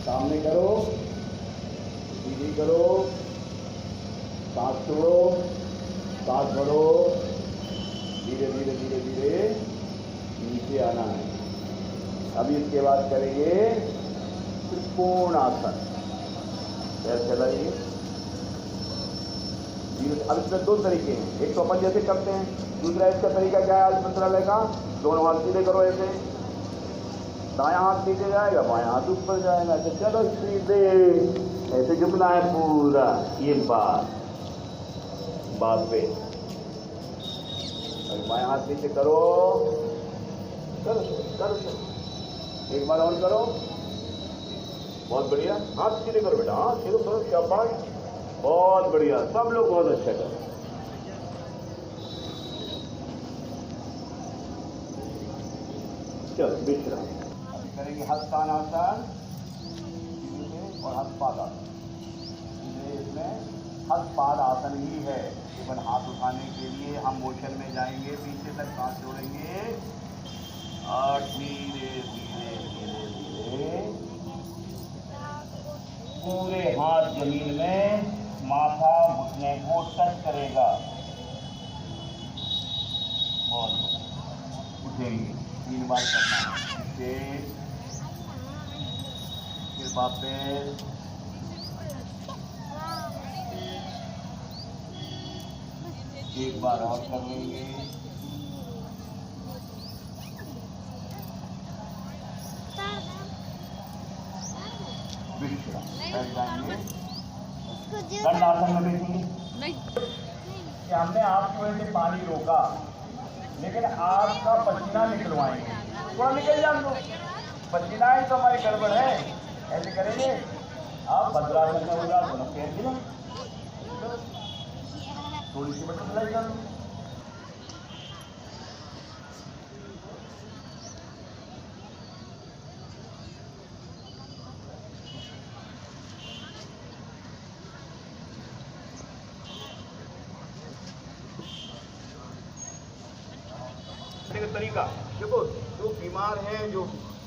सामने करो, सीधी करो, सांस छोड़ो, सांस भरो, धीरे धीरे धीरे धीरे नीचे आना है। अभी इसके बाद करेंगे त्रिकोण आसन। कैसे चलाइए? अब इसमें दो तरीके हैं, एक तो अपन जैसे करते हैं, दूसरा इसका तरीका क्या है आज मंत्रालय का? दोनों हाथ सीधे करो, ऐसे दायां हाथ नीचे जाएगा, बायां हाथ ऊपर जाएगा। तो चलो सीधे ऐसे झुकना है पूरा, ये बात पे बायां हाथ नीचे करो, करो करो, एक बार और करो, बहुत बढ़िया। हाथ सीधे करो बेटा, हाथ सीधे करो, शाबाश, बहुत बढ़िया, सब लोग बहुत अच्छा करो। चलो विश्राम करेंगे, हस्तानासन और हस्तपाद आसन। इसमें हस्तपाद आसन ही है, केवल हाथ उठाने के लिए हम मोशन में जाएंगे, पीछे तक सांस छोड़ेंगे और धीरे धीरे धीरे धीरे पूरे हाथ जमीन में, माथा घुटने को टच करेगा। और उठेंगे, 3 बार करना है, फिर वापस, एक बार और कर लेंगे, विश्राम बैठ जाएंगे, दंडासन में बैठेंगे। हमने आपको ऐसे पानी रोका, लेकिन आपका पसीना निकलवाएंगे, थोड़ा निकल जाए दो, पसीना ही तो हमारी गड़बड़ है। ऐसे करेंगे, आप भद्रासन में हो जाओ, दोनों पैर ना थोड़ी सी बटरफ्लाई कर लो। तरीका देखो, जो बीमार है, जो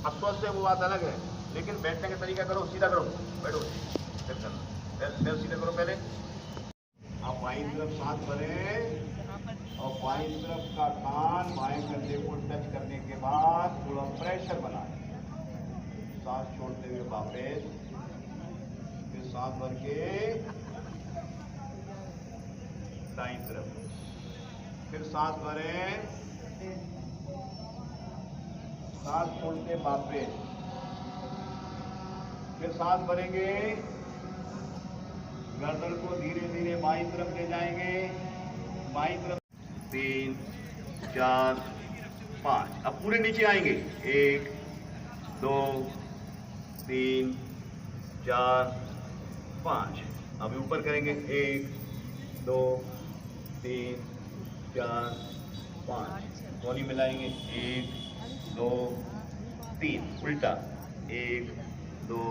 अस्वस्थ है, वो बात अलग है, लेकिन बैठने का तरीका करो, सीधा करो, बैठो, पैर सीधे करो। पहले आप बाईं तरफ सांस भरें और बाईं तरफ का कान बाएं कंधे को टच करने के बाद थोड़ा प्रेशर बनाएं, सांस छोड़ते हुए वापस, फिर सांस भर के दाईं तरफ, फिर सांस भरें, सांस छोड़ते वापस, फिर सांस भरेंगे, गर्दन को धीरे धीरे बाईं तरफ ले जाएंगे, बाईं तरफ, 3 4 5, अब पूरे नीचे आएंगे, 1 2 3 4 5, अभी ऊपर करेंगे, 1 2 3 4 5, दोनों मिलाएंगे, 1 2 3, उल्टा, 1 2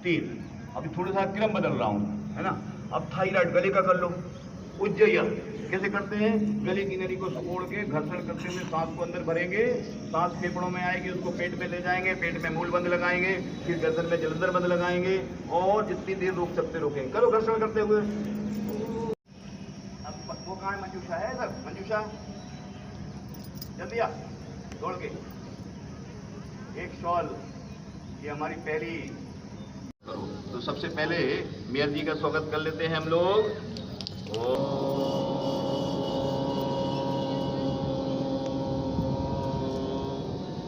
3। अभी थोड़ा सा क्रम बदल रहा हूँ, है ना। अब थायराइड गले का कर लो, उज्जैन कैसे करते हैं? गले की नली को सिकोड़ के घर्षण करते हुए सांस को अंदर भरेंगे, सांस फेफड़ों में आएगी, उसको पेट में ले जाएंगे, पेट में मूलबंद लगाएंगे, फिर गर्दन में जलंधर बंद लगाएंगे, और जितनी देर रोक सकते रोकेंगे। करो घर्षण करते हुए। अब वो कहाँ है? मंजूषा है सर, मंजूषा जल्दी आ, दौड़ के एक शॉल, ये हमारी पहली करो। तो सबसे पहले मेयर जी का स्वागत कर लेते हैं हम लोग।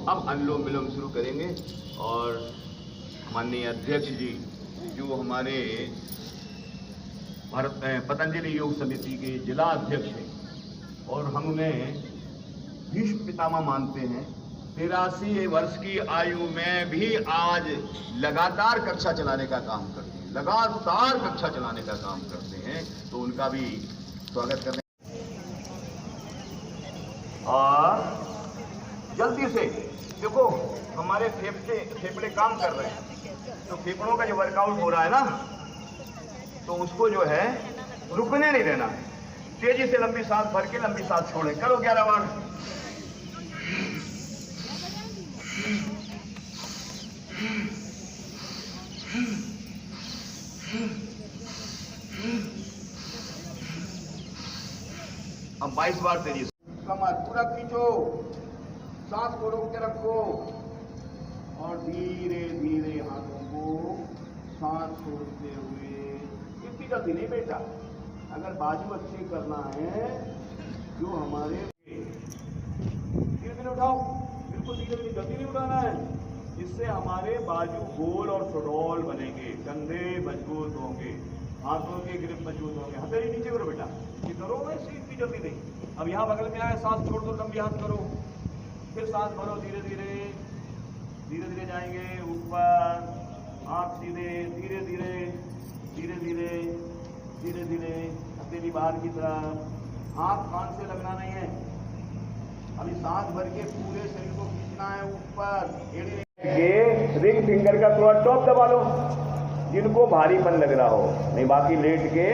अब अनुलोम विलोम शुरू करेंगे, और माननीय अध्यक्ष जी जो हमारे पतंजलि योग समिति के जिला अध्यक्ष हैं, और हम उन्हें भीष्म पितामह मानते हैं। 83 वर्ष की आयु में भी आज लगातार कक्षा चलाने का काम करते हैं, लगातार कक्षा चलाने का काम करते हैं, तो उनका भी स्वागत करने। और जल्दी से देखो, हमारे फेफड़े काम कर रहे हैं, तो फेफड़ों का जो वर्कआउट हो रहा है ना, तो उसको जो है रुकने नहीं देना। तेजी से लंबी सांस भर के लंबी सांस छोड़े। करो 11 बार। अब 22 बार तेजी से। कमर पूरा खींचो, सांस को रोक के रखो और धीरे धीरे हाथों को सांस छोड़ते हुए। इतनी जल्दी नहीं बेटा, अगर बाजू अच्छे करना है जो हमारे, धीरे धीरे उठाओ, बिल्कुल धीरे धीरे, जल्दी नहीं उठाना है। इससे हमारे बाजू गोल और सुडौल बनेंगे, कंधे मजबूत होंगे, हाथों के ग्रिप मजबूत होंगे। हथेली नीचे करो बेटा, ये करो वैसे, इतनी जल्दी नहीं। अब यहाँ बगल में आए, सांस छोड़ दो, लंबी हाथ करो, फिर सांस भरो, धीरे धीरे धीरे धीरे जाएंगे ऊपर, हाथ सीधे, धीरे धीरे धीरे धीरे धीरे धीरे, हथेली बाहर की तरफ, हाथ कान से लगना नहीं है। अभी सांस भर के पूरे शरीर को खींचना है ऊपर। ये रिंग फिंगर का थोड़ा टॉप दबा लो जिनको भारीपन लग रहा हो, नहीं बाकी लेट के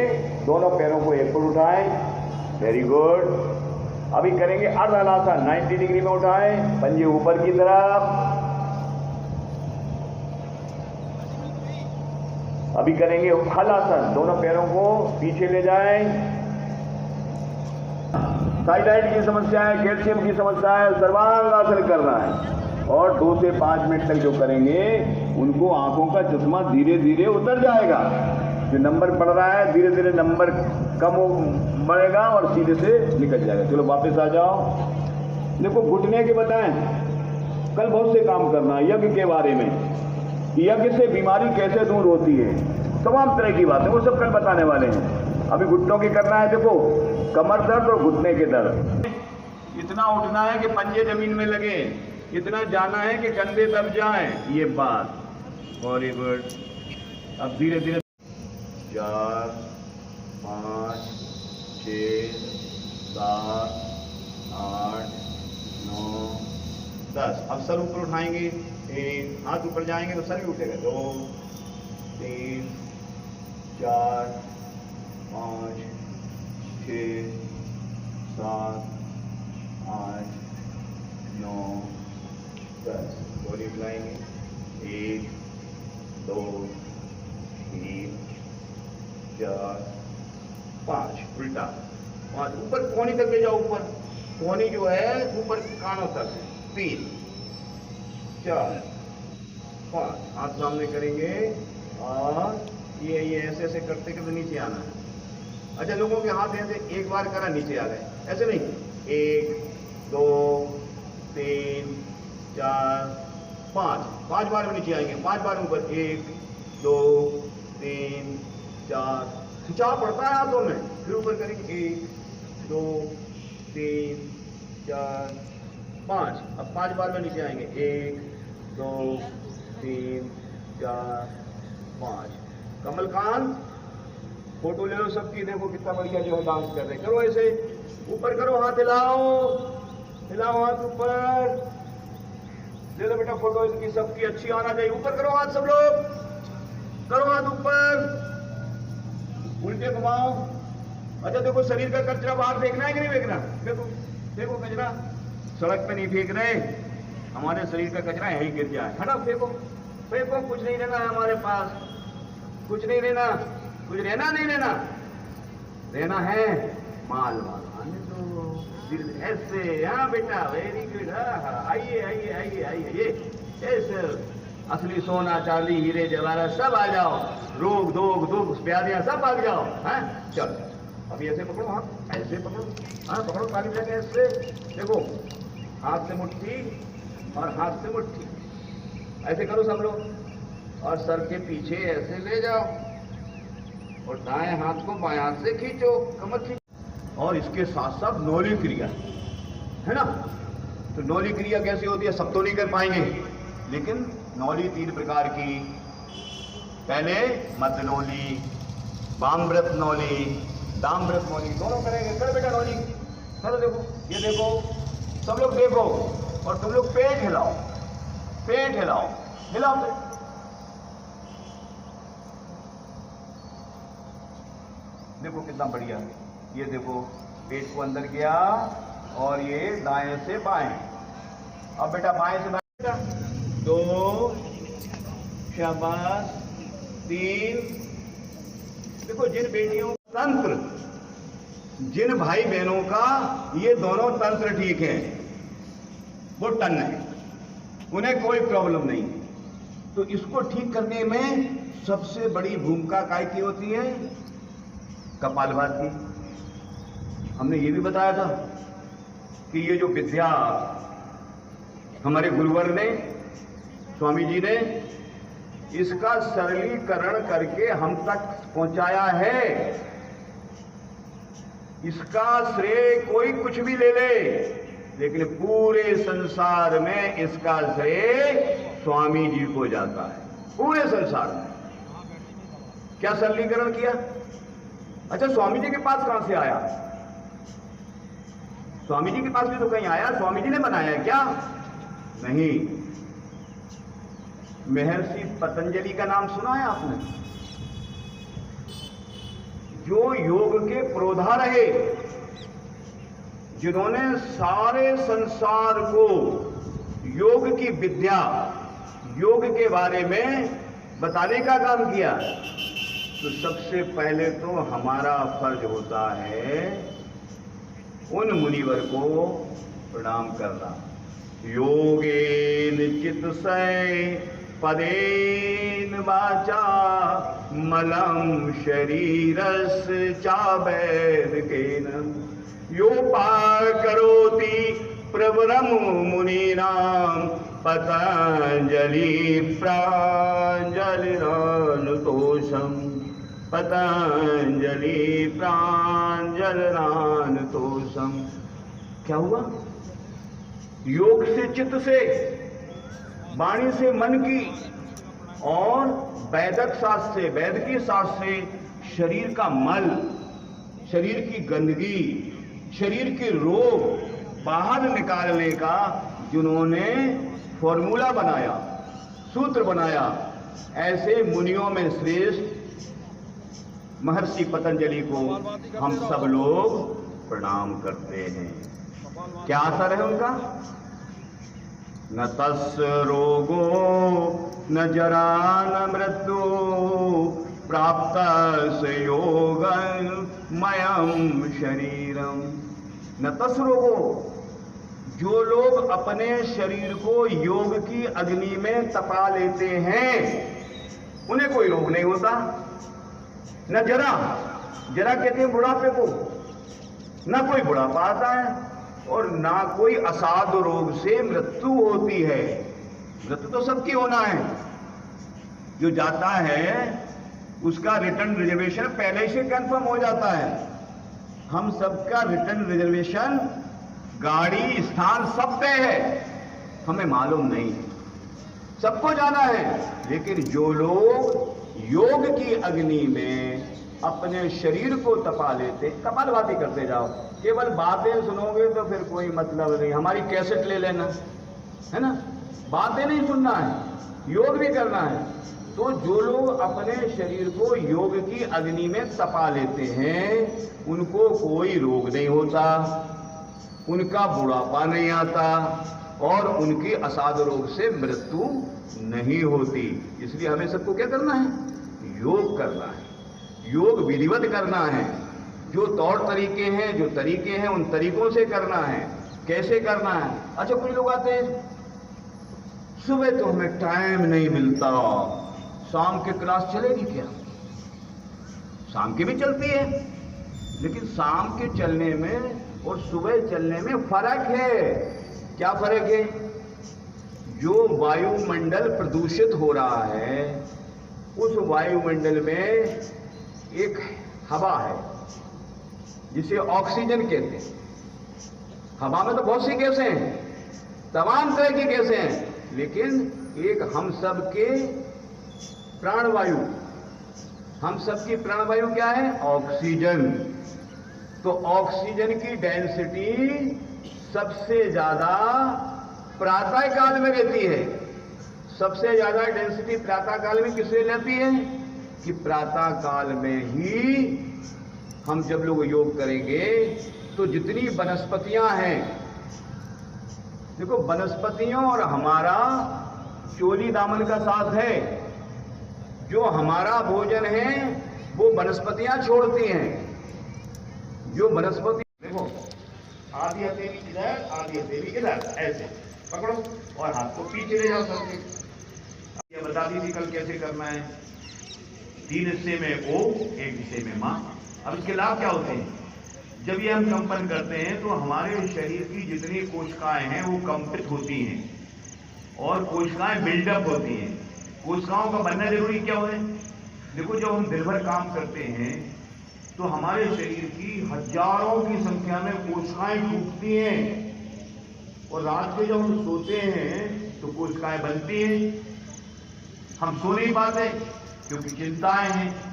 दोनों पैरों को एक फुट उठाएं। Very good. अभी करेंगे अर्धहलासन, 90 डिग्री में उठाएं, पंजे ऊपर की तरफ। अभी करेंगे हलासन, दोनों पैरों को पीछे ले जाएं। थायराइड की समस्या है, कैल्शियम की समस्या है, सर्वांगासन करना है। और 2 से 5 मिनट तक जो करेंगे उनको आंखों का चश्मा धीरे धीरे उतर जाएगा। जो नंबर पड़ रहा है धीरे धीरे नंबर कम बढ़ेगा और सीधे से निकल जाएगा। चलो वापस आ जाओ। देखो घुटने के बताएं, कल बहुत से काम करना है यज्ञ के बारे में, यज्ञ से बीमारी कैसे दूर होती है, तमाम तरह की बातें वो सब कल बताने वाले हैं। अभी घुटनों की करना है। देखो कमर दर्द और घुटने के दर्द, इतना उठना है कि पंजे जमीन में लगे, इतना जाना है कि कंधे दब जाएं, ये बात। Very good. अब धीरे धीरे 4 5 6 7 8 9 10। अब सर ऊपर उठाएंगे, एक हाथ ऊपर जाएंगे तो सर भी उठेगा। 2 3 4 5 6 7 8 9 10। बॉडी हिलाएंगे, 1 2 3 4 5। उल्टा 5, ऊपर कोहनी तक ले जाओ, ऊपर कोहनी जो है ऊपर कानों तक। 3 4 5, हाथ सामने करेंगे और ये ऐसे ऐसे करते करते नीचे आना है। अच्छा, लोगों के हाथ ऐसे एक बार करा नीचे आ गए, ऐसे नहीं। 1 2 3 4 5, 5 बार में नीचे आएंगे, 5 बार ऊपर। 1 2 3 4, खिंचाव पड़ता है हाथों में, फिर ऊपर करेंगे। 1 2 3 4 5। अब 5 बार में नीचे आएंगे। 1 2 3 4 5। कमलकांत फोटो ले लो सबकी, देखो कितना बढ़िया जो है डांस कर रहे। करो ऐसे, ऊपर करो, हाथ हिलाओ, हिलाओ हाथ ऊपर। ले लो बेटा फोटो इनकी सबकी, अच्छी आना चाहिए। ऊपर करो हाथ सब लोग, करो हाथ ऊपर, उल्टे घुमाओ। अच्छा देखो, शरीर का कचरा बाहर फेंकना है कि नहीं फेंकना? देखो देखो, कचरा सड़क पे नहीं फेंक रहे, हमारे शरीर का कचरा यहीं गिर जाए। हटा, फेंको फेंको, कुछ नहीं रहना है हमारे पास, कुछ नहीं रहना, कुछ रहना नहीं रहना, रहना है माल माल। आने दो धीरे धीरे ऐसे। हाँ बेटा, वेरी गुड। आइए आइए आइए आइए, ये ऐसे असली सोना चांदी हीरे जवाहरात सब आ जाओ, रोग दोग दुख व्याधियां सब भाग जाओ। हाँ चलो, अभी ऐसे पकड़ो हाथ, ऐसे पकड़ो। हाँ पकड़ो, ताली लगे ऐसे। देखो हाथ से मुट्ठी और हाथ से मुट्ठी, ऐसे करो सब लोग। और सर के पीछे ऐसे ले जाओ और दाएं हाथ को बाएं हाथ से खींचो, कमर खींचो। और इसके साथ साथ नौली क्रिया है ना। तो नौली क्रिया कैसी होती है सब तो नहीं कर पाएंगे, लेकिन नौली 3 प्रकार की। पहले मध्य नौली, वामव्रत नौली, दामव्रत नौली, दोनों करेंगे। कर बेटा नौली करो। देखो ये देखो, सब लोग देखो, और तुम लोग पेट हिलाओ, पेट हिलाओ, हिलाओ। देखो कितना बढ़िया, ये देखो पेट को अंदर गया और ये दाएं से बाएं। अब बेटा बाएं से बाएं, 2 शाबाश, 3। देखो जिन बेटियों तंत्र, जिन भाई बहनों का ये दोनों तंत्र ठीक है, वो टन है, उन्हें कोई प्रॉब्लम नहीं, तो इसको ठीक करने में सबसे बड़ी भूमिका काय की होती है? कपालभाति। हमने ये भी बताया था कि ये जो विद्या हमारे गुरुवर ने, स्वामी जी ने इसका सरलीकरण करके हम तक पहुंचाया है। इसका श्रेय कोई कुछ भी ले ले, लेकिन पूरे संसार में इसका श्रेय स्वामी जी को जाता है, पूरे संसार में। क्या सरलीकरण किया? अच्छा, स्वामी जी के पास कहां से आया? स्वामी जी के पास भी तो कहीं आया, स्वामी जी ने बनाया है क्या? नहीं। महर्षि पतंजलि का नाम सुना है आपने? जो योग के पुरोधा रहे, जिन्होंने सारे संसार को योग की विद्या, योग के बारे में बताने का काम किया, तो सबसे पहले तो हमारा फर्ज होता है उन मुनिवर को प्रणाम करना। योगेन चित्तस्य पदेन वाचा मलं शरीरस्य चावैदिकेन योपाकरोति प्रवरम मुनीनां पतंजलि प्राञ्जलिरानुतोषम् पतंजलि प्राञ्जलिरानुतोषम्। क्या हुआ? योग से, चित्त से, वाणी से, मन की, और वैदिक शास्त्र से, वैद की शास्त्र से शरीर का मल, शरीर की गंदगी, शरीर के रोग बाहर निकालने का जिन्होंने फॉर्मूला बनाया, सूत्र बनाया, ऐसे मुनियों में श्रेष्ठ महर्षि पतंजलि को हम सब लोग प्रणाम करते हैं। क्या असर है उनका? न तस्य रोगो न जरा न मृत्यु प्राप्तस्य योगमयं शरीरम। न तस्य रोगो, जो लोग अपने शरीर को योग की अग्नि में तपा लेते हैं, उन्हें कोई रोग नहीं होता। न जरा, जरा कहते हैं बुढ़ापे को, न कोई बुढ़ापा आता है, और ना कोई असाध्य रोग से मृत्यु होती है। मृत्यु तो सबकी होना है, जो जाता है उसका रिटर्न रिजर्वेशन पहले से कंफर्म हो जाता है। हम सबका रिटर्न रिजर्वेशन, गाड़ी, स्थान सब तय है, हमें मालूम नहीं है, सबको जाना है। लेकिन जो लोग योग की अग्नि में अपने शरीर को तपा लेते, कपालभाति करते जाओ, केवल बातें सुनोगे तो फिर कोई मतलब नहीं। हमारी कैसेट ले लेना है ना, बातें नहीं सुनना है, योग भी करना है। तो जो लोग अपने शरीर को योग की अग्नि में तपा लेते हैं, उनको कोई रोग नहीं होता, उनका बुढ़ापा नहीं आता, और उनकी असाध्य रोग से मृत्यु नहीं होती। इसलिए हमें सबको क्या करना है? योग करना है, योग विधिवत करना है। जो तौर तरीके हैं, जो तरीके हैं, उन तरीकों से करना है। कैसे करना है? अच्छा, कुछ लोग आते हैं, सुबह तो हमें टाइम नहीं मिलता, शाम की क्लास चलेगी क्या? शाम की भी चलती है, लेकिन शाम के चलने में और सुबह चलने में फर्क है। क्या फर्क है? जो वायुमंडल प्रदूषित हो रहा है, उस वायुमंडल में एक हवा है जिसे ऑक्सीजन कहते हैं। हवा में तो बहुत सी गैसें हैं, तमाम तरह की गैसें हैं, लेकिन एक हम सब के प्राणवायु, हम सब की प्राणवायु क्या है? ऑक्सीजन। तो ऑक्सीजन की डेंसिटी सबसे ज्यादा प्रातः काल में रहती है। सबसे ज्यादा डेंसिटी प्रातः काल में किससे रहती है? कि प्रातः काल में ही हम जब लोग योग करेंगे तो जितनी वनस्पतियां हैं, देखो वनस्पतियों और हमारा चोली दामन का साथ है। जो हमारा भोजन है वो वनस्पतियां छोड़ती हैं। जो वनस्पति देखो आधी हथेली इधर आधी हथेली इधर, ऐसे पकड़ो और हाथ को पीछे ले जाओ करके। ये बता दी थी कल कैसे करना है। 3 हिस्से में ओम, 1 हिस्से में मां। अब इसके लाभ क्या होते हैं? जब ये हम कंपन करते हैं तो हमारे शरीर की जितनी कोशिकाएं हैं वो कंपित होती हैं और कोशिकाएं बिल्डअप होती हैं। कोशिकाओं का बनना जरूरी क्या है? देखो जब हम दिन भर काम करते हैं तो हमारे शरीर की हजारों की संख्या में कोशिकाएं टूटती हैं और रात को जब हम सोते हैं तो कोशिकाएं बनती हैं। हम सो नहीं पाते क्योंकि चिंताएं हैं,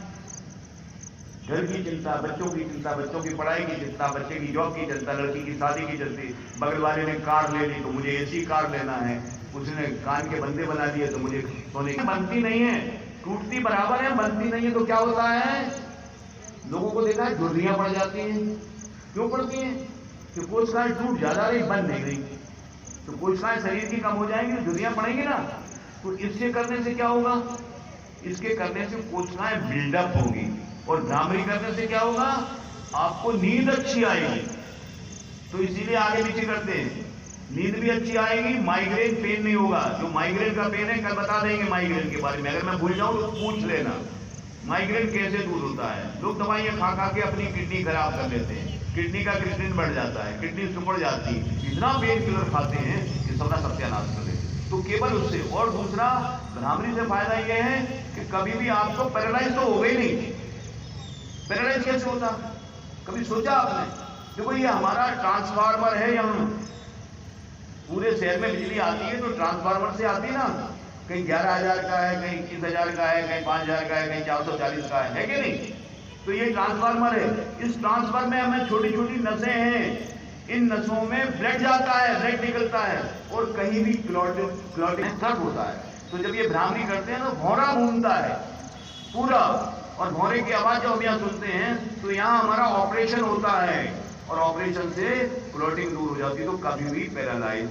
घर की चिंता, बच्चों की चिंता, बच्चों की पढ़ाई की चिंता, बच्चे की जॉब की चिंता, लड़की की शादी की चिंता, बगल वाले ने कार ले ली तो मुझे एसी कार लेना है, उसने कान के बंदे बना दिए तो मुझे सोने की। बनती नहीं है, टूटती बराबर है, बनती नहीं है तो क्या होता है? लोगों को देखा है झुर्रियां पड़ जाती हैं। क्यों पड़ती हैं? कि कोशिकाएं टूट ज्यादा रही, बन नहीं रही, तो कोशिकाएं शरीर की कम हो जाएंगी, झुर्रियां पड़ेंगी ना। तो इससे करने से क्या होगा? इसके करने से कोशिकाएं बिल्डअप होंगी और भ्रामरी करने से क्या होगा? आपको नींद अच्छी आएगी। तो इसीलिए आगे नीचे करते हैं, नींद भी अच्छी आएगी, माइग्रेन पेन नहीं होगा। जो माइग्रेन का पेन है कल बता देंगे माइग्रेन के बारे में, अगर मैं भूल जाऊं तो पूछ लेना। माइग्रेन कैसे दूर होता है? लोग दवाइयां खा खा के अपनी किडनी खराब कर लेते हैं, किडनी का क्रिएटिनिन बढ़ जाता है, किडनी सुपड़ जाती है, इतना पेन किलर खाते हैं कि सबका सत्यानाश कर देते। तो केवल उससे। और दूसरा भ्रामरी से फायदा यह है कि कभी भी आपको पैरालाइज तो हो गई नहीं। पैरालाइज कैसे होता? कभी सोचा आपने? देखो ये हमारा ट्रांसफार्मर है, यहाँ पूरे शहर में बिजली आती है तो ट्रांसफार्मर से आती है ना। कहीं 11,000 का है, कहीं 21,000 का है, कहीं 5,000 का है, कहीं 440 का है कि नहीं? तो ये ट्रांसफार्मर है। इस ट्रांसफार्मर में हमें छोटी छोटी नसें हैं, इन नसों में ब्लड जाता है, ब्लड निकलता है और कहीं भी क्लॉटिंग स्टार्ट होता है। तो जब ये भ्रामरी करते हैं तो भौरा घूमता है पूरा, और भौरे की आवाज जो हम यहाँ सुनते हैं तो यहाँ हमारा ऑपरेशन होता है और ऑपरेशन से क्लॉटिंग दूर हो जाती है, तो कभी भी पैरालाइज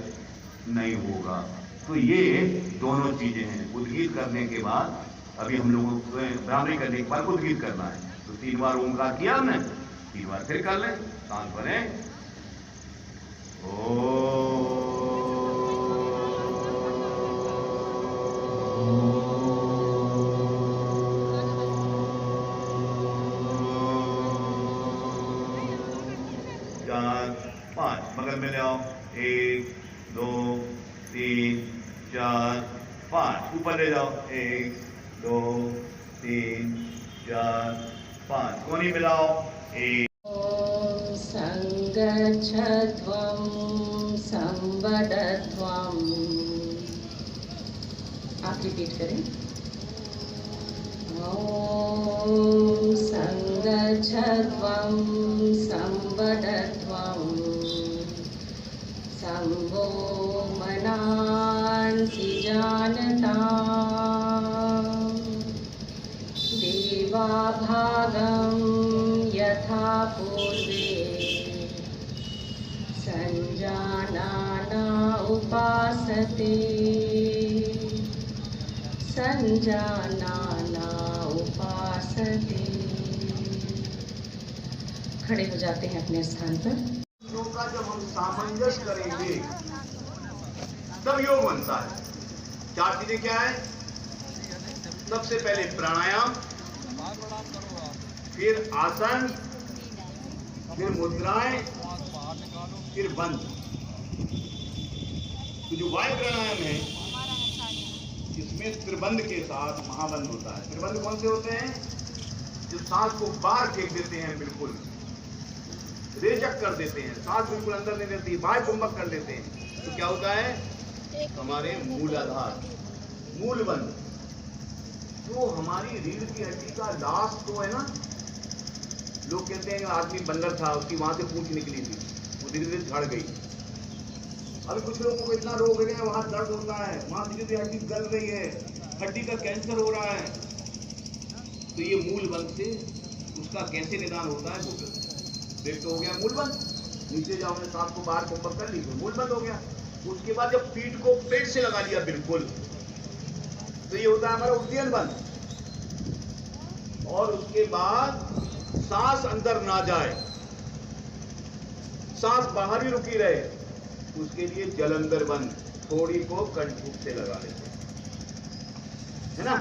नहीं होगा। तो ये दोनों चीजें हैं। उद्गीत करने के बाद, अभी हम लोगों को भ्रामरी करने के बाद उद्गीत करना है। तो 3 बार ओंकार किया हमने, 3 बार फिर कर लें। शांत बने। चार, 5 बगल में ले आओ। 1 2 3 4 5 ऊपर ले जाओ। 1 2 3 4 5 कोनी मिलाओ। 1 संगच्छध्वं संवदध्वं। आप रिपीट करें। ओम संगच्छध्वं संवदध्वं संवो मनांसि जानताम् देवाभागं यथा पूर्वे संजानाना उपासते संजानाना उपासते। खड़े हो जाते हैं अपने स्थान पर। योग का जब हम सामंजस्य करेंगे तब योग बनता है। 4 चीजें क्या है? सबसे पहले प्राणायाम, फिर आसन, फिर मुद्राएं, फिर बंद। तो जो वायु प्राणायाम है इसमें त्रिबंध के साथ महाबंध होता है। त्रिबंध कौन से होते हैं? जो सांस को बाहर फेंक देते हैं, बिल्कुल रेचक कर देते हैं, सांस बिल्कुल अंदर नहीं रहती, बाह्य कुंभक कर देते हैं। तो क्या होता है? हमारे मूलाधार, मूल बंध। जो हमारी रीढ़ की हड्डी का लास्ट तो है ना, लोग कहते हैं आदमी बंदर था, उसकी वहां से पूंछ निकली थी, वो धीरे धीरे झड़ गई। अभी कुछ लोगों को इतना रोग है, वहां दर्द होता है, वहां धीरे धीरे हड्डी गल रही है, हड्डी का कैंसर हो रहा है। तो ये मूल बंध से उसका कैसे निदान होता है? तो पेट तो हो गया मूलबंद, नीचे जाओ ने सांप को बाहर पंप कर ली तो मूलबंद हो गया। उसके बाद जब पीठ को पेट से लगा लिया बिल्कुल, तो ये होता है हमारा उद्दीयन बंद। और उसके बाद सांस अंदर ना जाए, सांस बाहर ही रुकी रहे, उसके लिए जलंधर बंद, थोड़ी को कंठूक से लगा लेते है ना।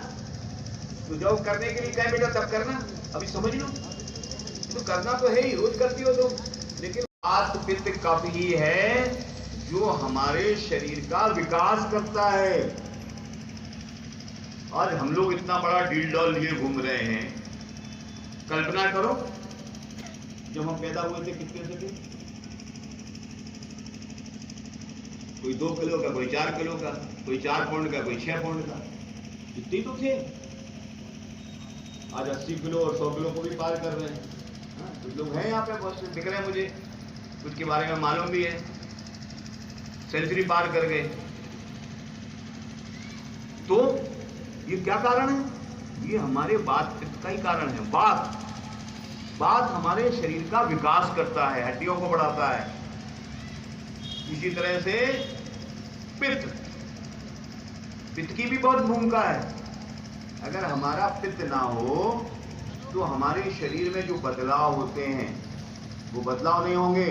तो जब करने के लिए क्या बेटा तब करना, अभी समझ लो। तो करना तो है ही, रोज करती हो तुम, लेकिन वात पित्त कफ ही है जो हमारे शरीर का विकास करता है। आज हम लोग इतना बड़ा डील डॉल लिए घूम रहे हैं। कल्पना करो जब हम पैदा हुए थे कितने से थे? कोई 2 किलो का, कोई 4 किलो का, कोई 4 पाउंड का, कोई 6 पाउंड का, इतने तो थे। आज 80 किलो और 100 किलो को भी पार कर रहे हैं। कुछ लोग हैं यहाँ पे, बहुत से दिख रहे हैं मुझे, कुछ के बारे में मालूम भी है, सेंचुरी पार कर गए। तो ये क्या कारण है? ये हमारे वात पित्त का ही कारण है। वात हमारे शरीर का विकास करता है, हड्डियों को बढ़ाता है। इसी तरह से पित्त की भी बहुत भूमिका है। अगर हमारा पित्त ना हो तो हमारे शरीर में जो बदलाव होते हैं वो बदलाव नहीं होंगे।